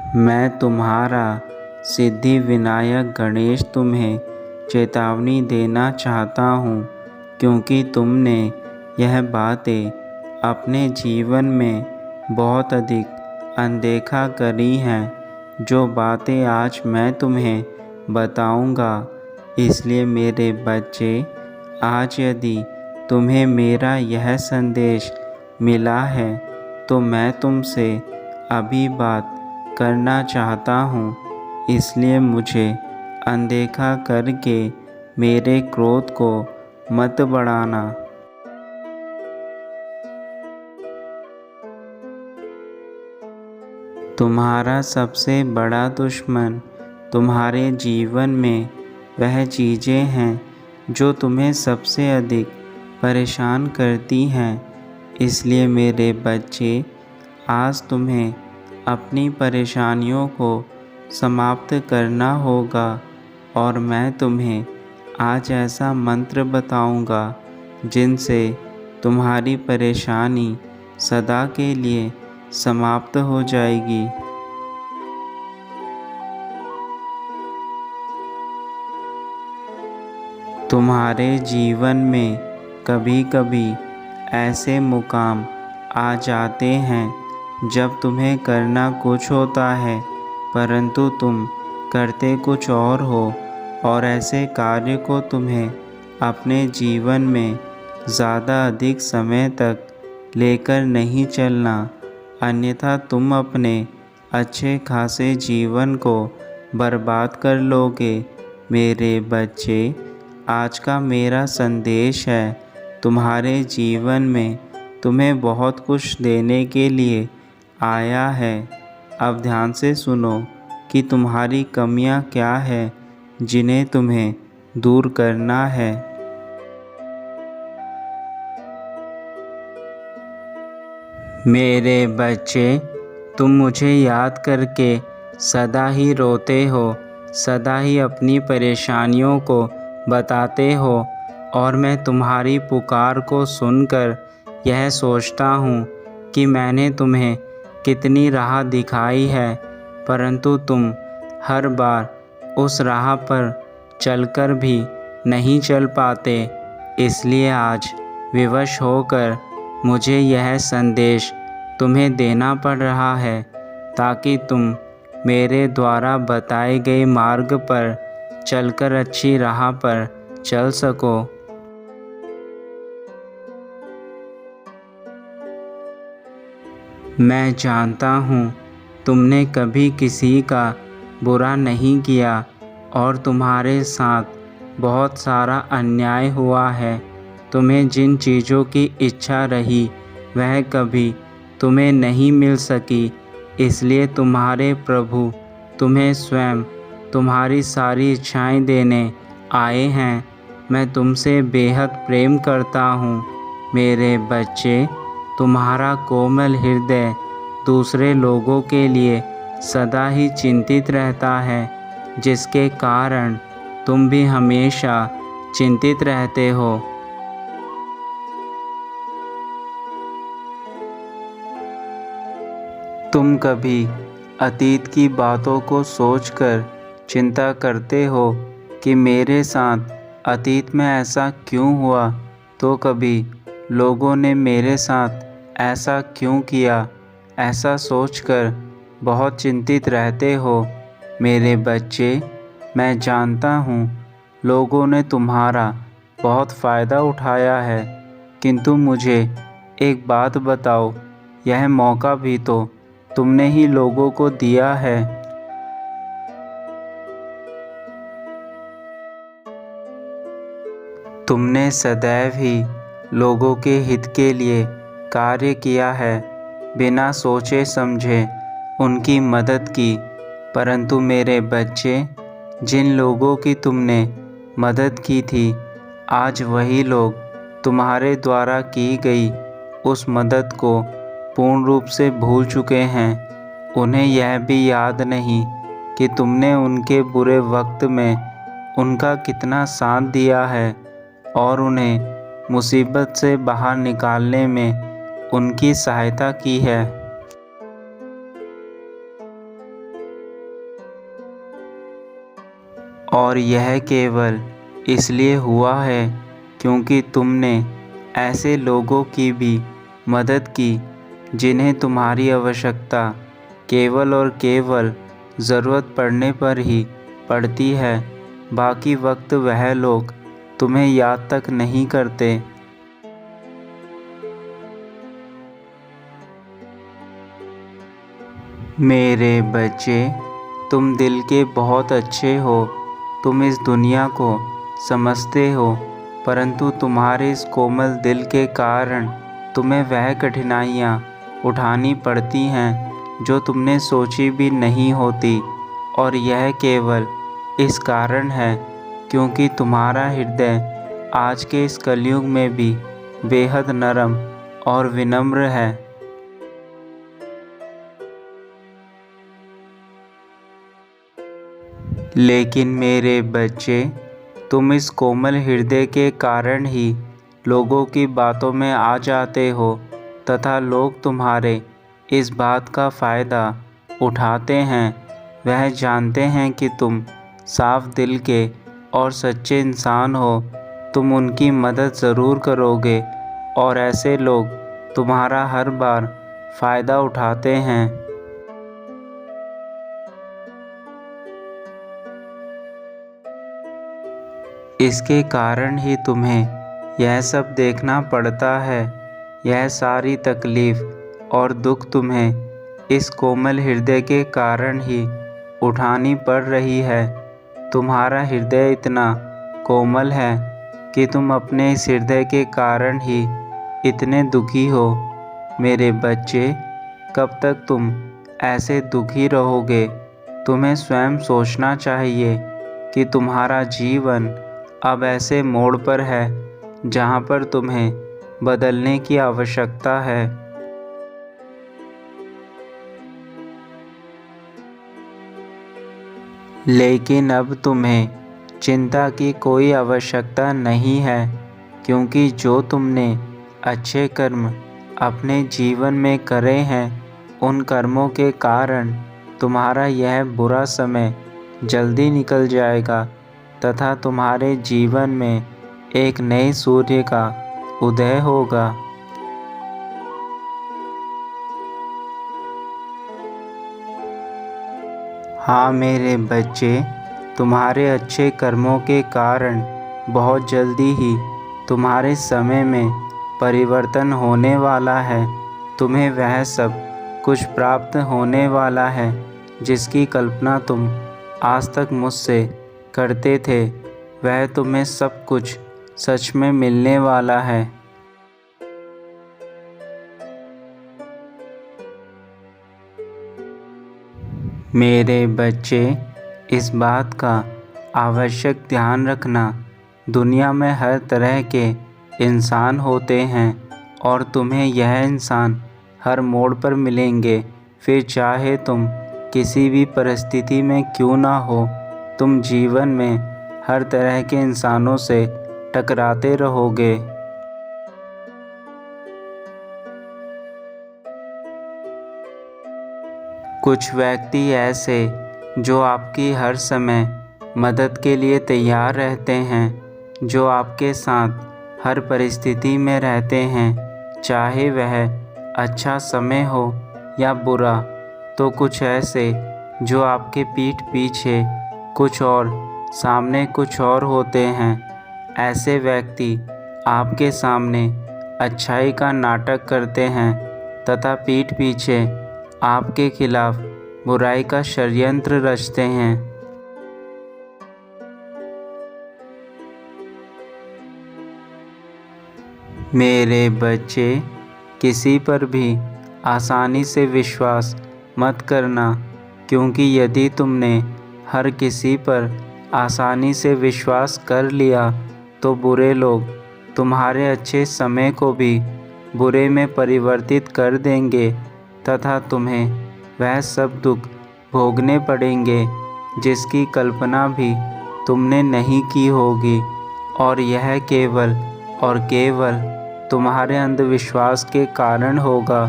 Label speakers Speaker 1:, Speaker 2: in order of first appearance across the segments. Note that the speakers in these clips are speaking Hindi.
Speaker 1: मैं तुम्हारा सिद्धि विनायक गणेश तुम्हें चेतावनी देना चाहता हूँ, क्योंकि तुमने यह बातें अपने जीवन में बहुत अधिक अनदेखा करी हैं। जो बातें आज मैं तुम्हें बताऊँगा, इसलिए मेरे बच्चे, आज यदि तुम्हें मेरा यह संदेश मिला है तो मैं तुमसे अभी बात करना चाहता हूँ। इसलिए मुझे अनदेखा करके मेरे क्रोध को मत बढ़ाना। तुम्हारा सबसे बड़ा दुश्मन तुम्हारे जीवन में वह चीज़ें हैं जो तुम्हें सबसे अधिक परेशान करती हैं। इसलिए मेरे बच्चे, आज तुम्हें अपनी परेशानियों को समाप्त करना होगा और मैं तुम्हें आज ऐसा मंत्र बताऊंगा जिनसे तुम्हारी परेशानी सदा के लिए समाप्त हो जाएगी। तुम्हारे जीवन में कभी कभी ऐसे मुकाम आ जाते हैं जब तुम्हें करना कुछ होता है परंतु तुम करते कुछ और हो, और ऐसे कार्य को तुम्हें अपने जीवन में ज़्यादा अधिक समय तक लेकर नहीं चलना, अन्यथा तुम अपने अच्छे खासे जीवन को बर्बाद कर लोगे। मेरे बच्चे, आज का मेरा संदेश है तुम्हारे जीवन में तुम्हें बहुत कुछ देने के लिए आया है। अब ध्यान से सुनो कि तुम्हारी कमियां क्या है जिन्हें तुम्हें दूर करना है। मेरे बच्चे, तुम मुझे याद करके सदा ही रोते हो, सदा ही अपनी परेशानियों को बताते हो, और मैं तुम्हारी पुकार को सुनकर यह सोचता हूँ कि मैंने तुम्हें कितनी राह दिखाई है, परंतु तुम हर बार उस राह पर चलकर भी नहीं चल पाते। इसलिए आज विवश होकर मुझे यह संदेश तुम्हें देना पड़ रहा है, ताकि तुम मेरे द्वारा बताए गए मार्ग पर चलकर अच्छी राह पर चल सको। मैं जानता हूँ तुमने कभी किसी का बुरा नहीं किया और तुम्हारे साथ बहुत सारा अन्याय हुआ है। तुम्हें जिन चीज़ों की इच्छा रही वह कभी तुम्हें नहीं मिल सकी, इसलिए तुम्हारे प्रभु तुम्हें स्वयं तुम्हारी सारी इच्छाएं देने आए हैं। मैं तुमसे बेहद प्रेम करता हूँ। मेरे बच्चे, तुम्हारा कोमल हृदय दूसरे लोगों के लिए सदा ही चिंतित रहता है, जिसके कारण तुम भी हमेशा चिंतित रहते हो। तुम कभी अतीत की बातों को सोचकर चिंता करते हो कि मेरे साथ अतीत में ऐसा क्यों हुआ, तो कभी लोगों ने मेरे साथ ऐसा क्यों किया, ऐसा सोचकर बहुत चिंतित रहते हो। मेरे बच्चे, मैं जानता हूँ लोगों ने तुम्हारा बहुत फ़ायदा उठाया है, किंतु मुझे एक बात बताओ, यह मौका भी तो तुमने ही लोगों को दिया है। तुमने सदैव ही लोगों के हित के लिए कार्य किया है, बिना सोचे समझे उनकी मदद की। परंतु मेरे बच्चे, जिन लोगों की तुमने मदद की थी, आज वही लोग तुम्हारे द्वारा की गई उस मदद को पूर्ण रूप से भूल चुके हैं। उन्हें यह भी याद नहीं कि तुमने उनके बुरे वक्त में उनका कितना साथ दिया है और उन्हें मुसीबत से बाहर निकालने में उनकी सहायता की है। और यह केवल इसलिए हुआ है क्योंकि तुमने ऐसे लोगों की भी मदद की जिन्हें तुम्हारी आवश्यकता केवल और केवल ज़रूरत पड़ने पर ही पड़ती है। बाकी वक्त वह लोग तुम्हें याद तक नहीं करते। मेरे बच्चे, तुम दिल के बहुत अच्छे हो। तुम इस दुनिया को समझते हो, परंतु तुम्हारे इस कोमल दिल के कारण तुम्हें वह कठिनाइयाँ उठानी पड़ती हैं जो तुमने सोची भी नहीं होती। और यह केवल इस कारण है क्योंकि तुम्हारा हृदय आज के इस कलयुग में भी बेहद नरम और विनम्र है। लेकिन मेरे बच्चे, तुम इस कोमल हृदय के कारण ही लोगों की बातों में आ जाते हो तथा लोग तुम्हारे इस बात का फ़ायदा उठाते हैं। वह जानते हैं कि तुम साफ दिल के और सच्चे इंसान हो। तुम उनकी मदद ज़रूर करोगे और ऐसे लोग तुम्हारा हर बार फ़ायदा उठाते हैं। इसके कारण ही तुम्हें यह सब देखना पड़ता है। यह सारी तकलीफ़ और दुख तुम्हें इस कोमल हृदय के कारण ही उठानी पड़ रही है। तुम्हारा हृदय इतना कोमल है कि तुम अपने इस हृदय के कारण ही इतने दुखी हो। मेरे बच्चे, कब तक तुम ऐसे दुखी रहोगे? तुम्हें स्वयं सोचना चाहिए कि तुम्हारा जीवन अब ऐसे मोड़ पर है जहाँ पर तुम्हें बदलने की आवश्यकता है। लेकिन अब तुम्हें चिंता की कोई आवश्यकता नहीं है, क्योंकि जो तुमने अच्छे कर्म अपने जीवन में करे हैं, उन कर्मों के कारण तुम्हारा यह बुरा समय जल्दी निकल जाएगा तथा तुम्हारे जीवन में एक नए सूर्य का उदय होगा। हाँ मेरे बच्चे, तुम्हारे अच्छे कर्मों के कारण बहुत जल्दी ही तुम्हारे समय में परिवर्तन होने वाला है। तुम्हें वह सब कुछ प्राप्त होने वाला है जिसकी कल्पना तुम आज तक मुझसे करते थे। वह तुम्हें सब कुछ सच में मिलने वाला है। मेरे बच्चे, इस बात का आवश्यक ध्यान रखना, दुनिया में हर तरह के इंसान होते हैं और तुम्हें यह इंसान हर मोड़ पर मिलेंगे। फिर चाहे तुम किसी भी परिस्थिति में क्यों ना हो, तुम जीवन में हर तरह के इंसानों से टकराते रहोगे। कुछ व्यक्ति ऐसे जो आपकी हर समय मदद के लिए तैयार रहते हैं, जो आपके साथ हर परिस्थिति में रहते हैं, चाहे वह अच्छा समय हो या बुरा। तो कुछ ऐसे जो आपके पीठ पीछे कुछ और सामने कुछ और होते हैं। ऐसे व्यक्ति आपके सामने अच्छाई का नाटक करते हैं तथा पीठ पीछे आपके खिलाफ बुराई का षड्यंत्र रचते हैं। मेरे बच्चे, किसी पर भी आसानी से विश्वास मत करना, क्योंकि यदि तुमने हर किसी पर आसानी से विश्वास कर लिया तो बुरे लोग तुम्हारे अच्छे समय को भी बुरे में परिवर्तित कर देंगे तथा तुम्हें वह सब दुख भोगने पड़ेंगे जिसकी कल्पना भी तुमने नहीं की होगी। और यह केवल और केवल तुम्हारे अंधविश्वास के कारण होगा।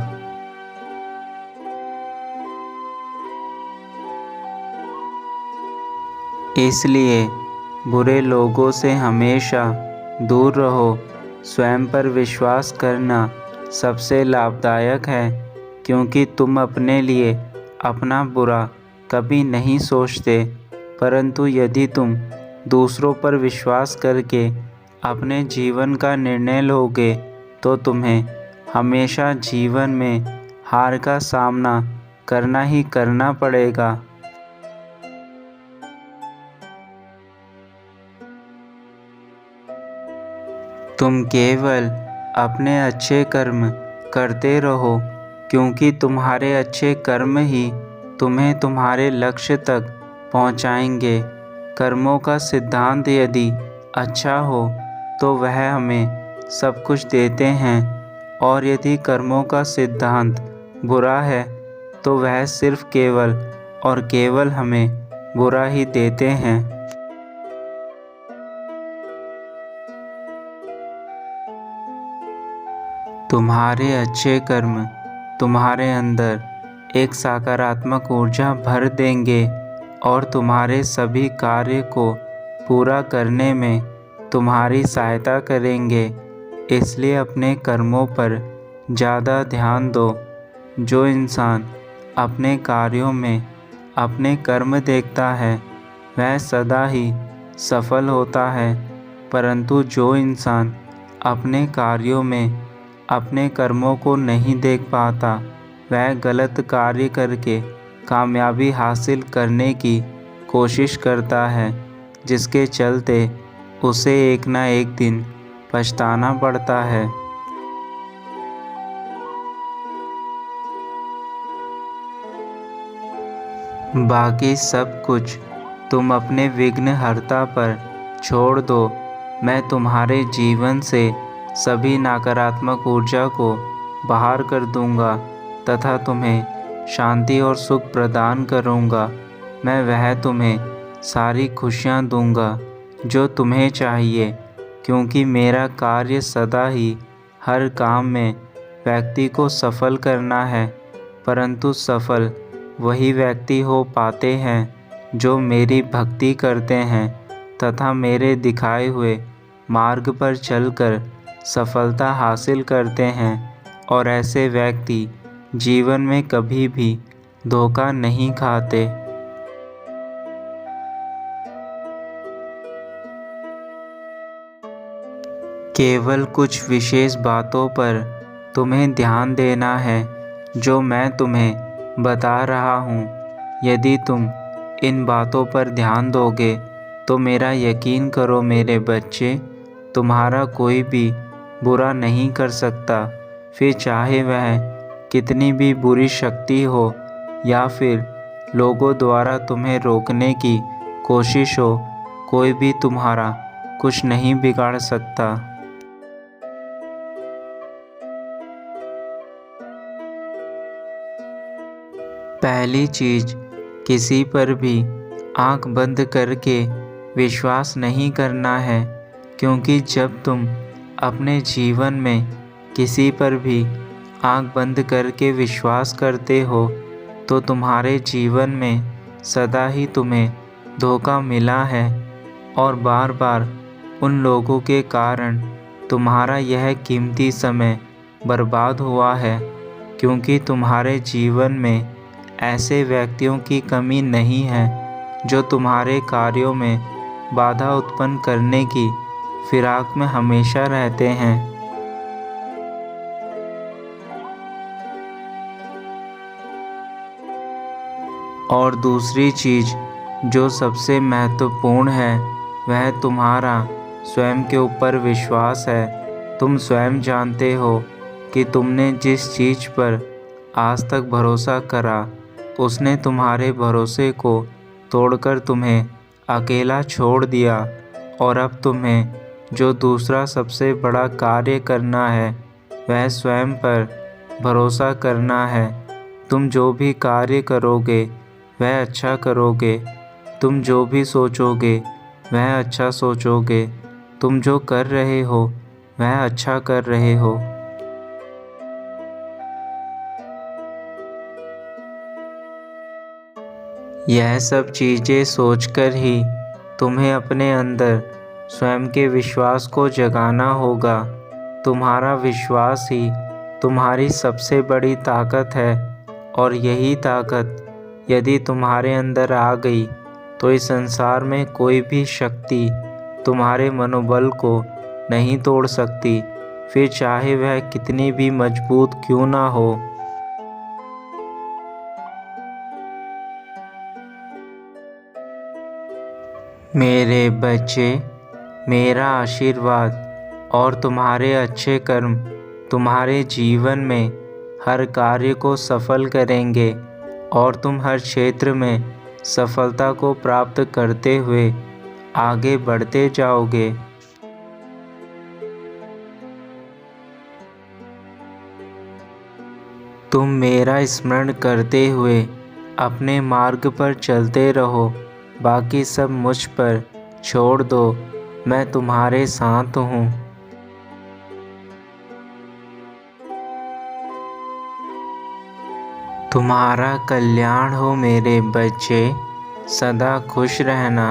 Speaker 1: इसलिए बुरे लोगों से हमेशा दूर रहो। स्वयं पर विश्वास करना सबसे लाभदायक है, क्योंकि तुम अपने लिए अपना बुरा कभी नहीं सोचते। परंतु यदि तुम दूसरों पर विश्वास करके अपने जीवन का निर्णय लोगे, तो तुम्हें हमेशा जीवन में हार का सामना करना ही करना पड़ेगा। तुम केवल अपने अच्छे कर्म करते रहो, क्योंकि तुम्हारे अच्छे कर्म ही तुम्हें तुम्हारे लक्ष्य तक पहुंचाएंगे। कर्मों का सिद्धांत यदि अच्छा हो तो वह हमें सब कुछ देते हैं, और यदि कर्मों का सिद्धांत बुरा है तो वह सिर्फ केवल और केवल हमें बुरा ही देते हैं। तुम्हारे अच्छे कर्म तुम्हारे अंदर एक सकारात्मक ऊर्जा भर देंगे और तुम्हारे सभी कार्य को पूरा करने में तुम्हारी सहायता करेंगे। इसलिए अपने कर्मों पर ज़्यादा ध्यान दो। जो इंसान अपने कार्यों में अपने कर्म देखता है वह सदा ही सफल होता है, परंतु जो इंसान अपने कार्यों में अपने कर्मों को नहीं देख पाता वह गलत कार्य करके कामयाबी हासिल करने की कोशिश करता है, जिसके चलते उसे एक ना एक दिन पछताना पड़ता है। बाकी सब कुछ तुम अपने विघ्नहर्ता पर छोड़ दो। मैं तुम्हारे जीवन से सभी नकारात्मक ऊर्जा को बाहर कर दूंगा तथा तुम्हें शांति और सुख प्रदान करूंगा। मैं वह तुम्हें सारी खुशियां दूंगा जो तुम्हें चाहिए, क्योंकि मेरा कार्य सदा ही हर काम में व्यक्ति को सफल करना है। परंतु सफल वही व्यक्ति हो पाते हैं जो मेरी भक्ति करते हैं तथा मेरे दिखाए हुए मार्ग पर चलकर सफलता हासिल करते हैं, और ऐसे व्यक्ति जीवन में कभी भी धोखा नहीं खाते। केवल कुछ विशेष बातों पर तुम्हें ध्यान देना है जो मैं तुम्हें बता रहा हूँ। यदि तुम इन बातों पर ध्यान दोगे तो मेरा यकीन करो मेरे बच्चे, तुम्हारा कोई भी बुरा नहीं कर सकता। फिर चाहे वह कितनी भी बुरी शक्ति हो या फिर लोगों द्वारा तुम्हें रोकने की कोशिश हो, कोई भी तुम्हारा कुछ नहीं बिगाड़ सकता। पहली चीज़, किसी पर भी आंख बंद करके विश्वास नहीं करना है, क्योंकि जब तुम अपने जीवन में किसी पर भी आंख बंद करके विश्वास करते हो तो तुम्हारे जीवन में सदा ही तुम्हें धोखा मिला है, और बार बार उन लोगों के कारण तुम्हारा यह कीमती समय बर्बाद हुआ है। क्योंकि तुम्हारे जीवन में ऐसे व्यक्तियों की कमी नहीं है जो तुम्हारे कार्यों में बाधा उत्पन्न करने की फिराक में हमेशा रहते हैं। और दूसरी चीज़ जो सबसे महत्वपूर्ण है वह तुम्हारा स्वयं के ऊपर विश्वास है। तुम स्वयं जानते हो कि तुमने जिस चीज़ पर आज तक भरोसा करा उसने तुम्हारे भरोसे को तोड़कर तुम्हें अकेला छोड़ दिया, और अब तुम्हें जो दूसरा सबसे बड़ा कार्य करना है वह स्वयं पर भरोसा करना है। तुम जो भी कार्य करोगे वह अच्छा करोगे, तुम जो भी सोचोगे वह अच्छा सोचोगे, तुम जो कर रहे हो वह अच्छा कर रहे हो। यह सब चीज़ें सोचकर ही तुम्हें अपने अंदर स्वयं के विश्वास को जगाना होगा। तुम्हारा विश्वास ही तुम्हारी सबसे बड़ी ताकत है और यही ताकत यदि तुम्हारे अंदर आ गई तो इस संसार में कोई भी शक्ति तुम्हारे मनोबल को नहीं तोड़ सकती, फिर चाहे वह कितनी भी मजबूत क्यों ना हो। मेरे बच्चे, मेरा आशीर्वाद और तुम्हारे अच्छे कर्म तुम्हारे जीवन में हर कार्य को सफल करेंगे और तुम हर क्षेत्र में सफलता को प्राप्त करते हुए आगे बढ़ते जाओगे। तुम मेरा स्मरण करते हुए अपने मार्ग पर चलते रहो, बाकी सब मुझ पर छोड़ दो, मैं तुम्हारे साथ हूँ। तुम्हारा कल्याण हो मेरे बच्चे, सदा खुश रहना।